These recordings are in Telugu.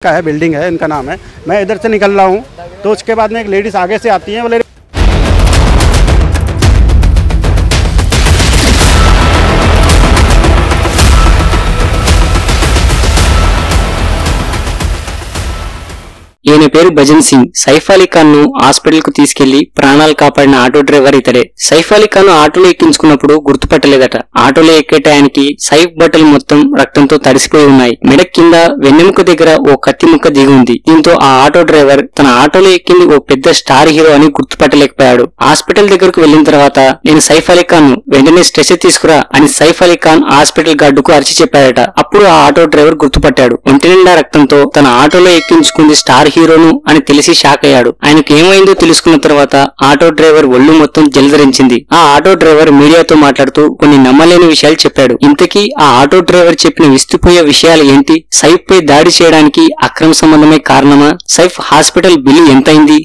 का है, बिल्डिंग है, इनका नाम है। मैं इधर से निकल रहा हूँ तो उसके बाद में एक लेडीज आगे से आती है, बोले ఈయన పేరు భజన్ సింగ్. సైఫ్ అలీ ఖాన్ ను హాస్పిటల్ కు తీసుకెళ్లి ప్రాణాలు కాపాడిన ఆటో డ్రైవర్ ఇతడే. సైఫ్ అలీ ఖాన్ ఆటోలో ఎక్కించుకున్నప్పుడు గుర్తుపట్టలేదట. ఆటోలో ఎక్కే టయానికి సైఫ్ బట్టలు మొత్తం రక్తంతో తడిసిపోయి ఉన్నాయి. మెడ కింద వెన్నెముక దగ్గర ఓ కత్తి ముక్క దిగి ఉంది. దీంతో ఆ ఆటో డ్రైవర్ తన ఆటోలో ఎక్కింది ఓ పెద్ద స్టార్ హీరో అని గుర్తుపట్టలేకపోయాడు. హాస్పిటల్ దగ్గరకు వెళ్లిన తర్వాత నేను సైఫ్ అలీ ఖాన్ ను వెంటనే స్ట్రెచర్ తీసుకురా అని సైఫ్ అలీ ఖాన్ హాస్పిటల్ గార్డుకు అరిచి చెప్పాడట. అప్పుడు ఆ ఆటో డ్రైవర్ గుర్తుపట్టాడు. ఒంటి నిండా రక్తంతో తన ఆటోలో ఎక్కించుకుంది స్టార్ హీరోను అని తెలిసి షాక్ అయ్యాడు. ఆయనకు ఏమైందో తెలుసుకున్న తర్వాత ఆటో డ్రైవర్ ఒళ్ళు మొత్తం జలధరించింది. ఆ ఆటో డ్రైవర్ మీడియాతో మాట్లాడుతూ కొన్ని నమ్మలేని విషయాలు చెప్పాడు. ఇంతకీ ఆ ఆటో డ్రైవర్ చెప్పిన విస్తుపోయే విషయాలు ఏంటి? సైఫ్ పై దాడి చేయడానికి అక్రమ సంబంధమే కారణమా? సైఫ్ హాస్పిటల్ బిల్లు ఎంతైంది?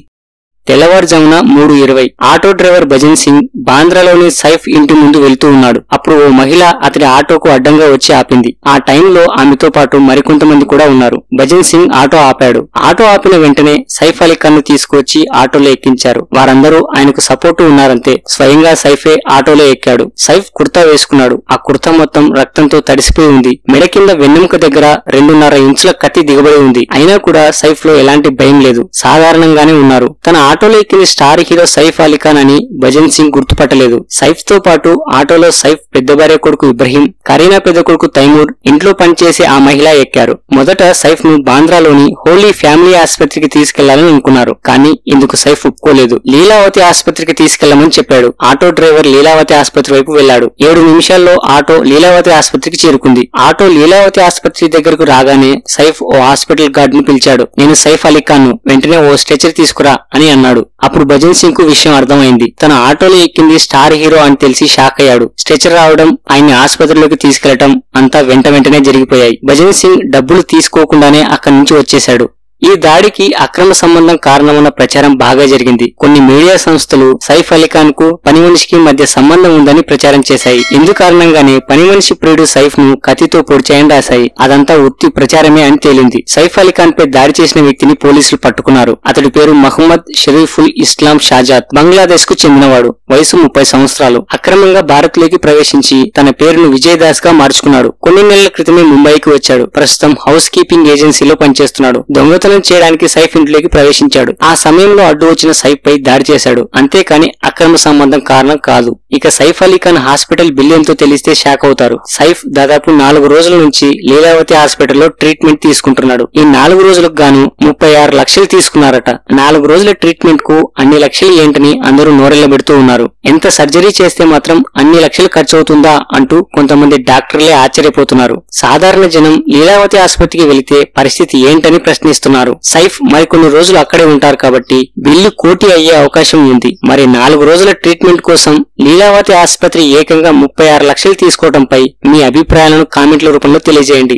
తెల్లవారుజామున 3:20 ఆటో డ్రైవర్ భజన్ సింగ్ బాంద్రాలోని సైఫ్ ఇంటి ముందు వెళ్తూ ఉన్నాడు. అప్పుడు ఓ మహిళ అతడి ఆటోకు అడ్డంగా వచ్చి ఆపింది. ఆ టైంలో ఆమెతో పాటు మరికొంతమంది కూడా ఉన్నారు. భజన్ సింగ్ ఆటో ఆపాడు. ఆటో ఆపిన వెంటనే సైఫ్ అలీ ఖాన్ ను తీసుకువచ్చి ఆటోలో ఎక్కించారు. వారందరూ ఆయనకు సపోర్టు ఉన్నారంతే. స్వయంగా సైఫే ఆటోలో ఎక్కాడు. సైఫ్ కుర్తా వేసుకున్నాడు. ఆ కుర్తా మొత్తం రక్తంతో తడిసిపోయి ఉంది. మెడ కింద వెన్నెముక దగ్గర 2.5 ఇంచుల కత్తి దిగబడి ఉంది. అయినా కూడా సైఫ్ లో ఎలాంటి భయం లేదు. సాధారణంగానే ఉన్నారు. తన ఆటోలో ఎక్కిన స్టార్ హీరో సైఫ్ అలీ ఖాన్ అని భజన్ సింగ్ గుర్తుపట్టలేదు. సైఫ్ తో పాటు ఆటోలో సైఫ్ పెద్ద భార్య కొడుకు ఇబ్రహీం, కరీనా పెద్ద కొడుకు తైమూర్, ఇంట్లో పనిచేసే ఆ మహిళ ఎక్కారు. మొదట సైఫ్ ను బాంద్రాలోని హోలీ ఫ్యామిలీ ఆసుపత్రికి తీసుకెళ్లాలని అనుకున్నారు. కానీ ఇందుకు సైఫ్ ఒప్పుకోలేదు. లీలావతి ఆసుపత్రికి తీసుకెళ్లమని చెప్పాడు. ఆటో డ్రైవర్ లీలావతి ఆసుపత్రి వైపు వెళ్లాడు. 7 నిమిషాల్లో ఆటో లీలావతి ఆసుపత్రికి చేరుకుంది. ఆటో లీలావతి ఆసుపత్రి దగ్గరకు రాగానే సైఫ్ ఓ హాస్పిటల్ గార్డ్ ను పిలిచాడు. నేను సైఫ్ అలీ ఖాన్ ను, వెంటనే ఓ స్ట్రెచర్ తీసుకురా అని అన్నాడు. అప్పుడు భజన్ సింగ్ కు విషయం అర్థమైంది. తన ఆటోలో ఎక్కింది స్టార్ హీరో అని తెలిసి షాక్ అయ్యాడు. స్ట్రెచర్ రావడం, ఆయన్ని ఆసుపత్రిలోకి తీసుకెళ్లటం అంతా వెంటనే జరిగిపోయాయి. భజన్ సింగ్ డబ్బులు తీసుకోకుండానే అక్కడి నుంచి వచ్చేశాడు. ఈ దాడికి అక్రమ సంబంధం కారణమన్న ప్రచారం బాగా జరిగింది. కొన్ని మీడియా సంస్థలు సైఫ్ అలీ ఖాన్ కు పని మనిషికి మధ్య సంబంధం ఉందని ప్రచారం చేశాయి. ఇందు కారణంగానే పని మనిషి ప్రియుడు సైఫ్ ను కత్తితో పొడిచాయని రాశాయి. అదంతా ఉత్తి ప్రచారమే అని తేలింది. సైఫ్ అలీ ఖాన్ పై దాడి చేసిన వ్యక్తిని పోలీసులు పట్టుకున్నారు. అతడి పేరు మహమ్మద్ షరీఫుల్ ఇస్లాం షాజాద్. బంగ్లాదేశ్ కు చెందినవాడు. వయసు 30 సంవత్సరాలు. అక్రమంగా భారత్ లోకి ప్రవేశించి తన పేరును విజయ్ దాస్ గా మార్చుకున్నాడు. కొన్ని నెలల క్రితమే ముంబైకి వచ్చాడు. ప్రస్తుతం హౌస్ కీపింగ్ ఏజెన్సీలో పనిచేస్తున్నాడు. దొంగతనం చేయడానికి సైఫ్ ఇంట్లోకి ప్రవేశించాడు. ఆ సమయంలో అడ్డు వచ్చిన సైఫ్ పై దాడి చేశాడు. అంతేకాని అక్రమ సంబంధం కారణం కాదు. ఇక సైఫ్ అలీ ఖాన్ హాస్పిటల్ బిల్ ఎంతో తెలిస్తే షాక్ అవుతారు. సైఫ్ దాదాపు 4 రోజుల నుంచి లీలావతి హాస్పిటల్లో ట్రీట్మెంట్ తీసుకుంటున్నాడు. ఈ 4 రోజులకు గాను 36 లక్షలు తీసుకున్నారట. 4 రోజుల ట్రీట్మెంట్ కు అన్ని లక్షలు ఏంటని అందరూ నోరెళ్లబెడుతూ ఉన్నారు. ఎంత సర్జరీ చేస్తే మాత్రం అన్ని లక్షలు ఖర్చు అవుతుందా అంటూ కొంతమంది డాక్టర్లే ఆశ్చర్యపోతున్నారు. సాధారణ జనం లీలావతి ఆసుపత్రికి వెళితే పరిస్థితి ఏంటని ప్రశ్నిస్తున్నారు. సైఫ్ మరికొన్ని రోజులు అక్కడే ఉంటారు కాబట్టి బిల్లు కోటి అయ్యే అవకాశం ఉంది. మరి 4 రోజుల ట్రీట్మెంట్ కోసం లీలావతి ఆసుపత్రి ఏకంగా 36 లక్షలు తీసుకోవడంపై మీ అభిప్రాయాలను కామెంట్ల రూపంలో తెలియజేయండి.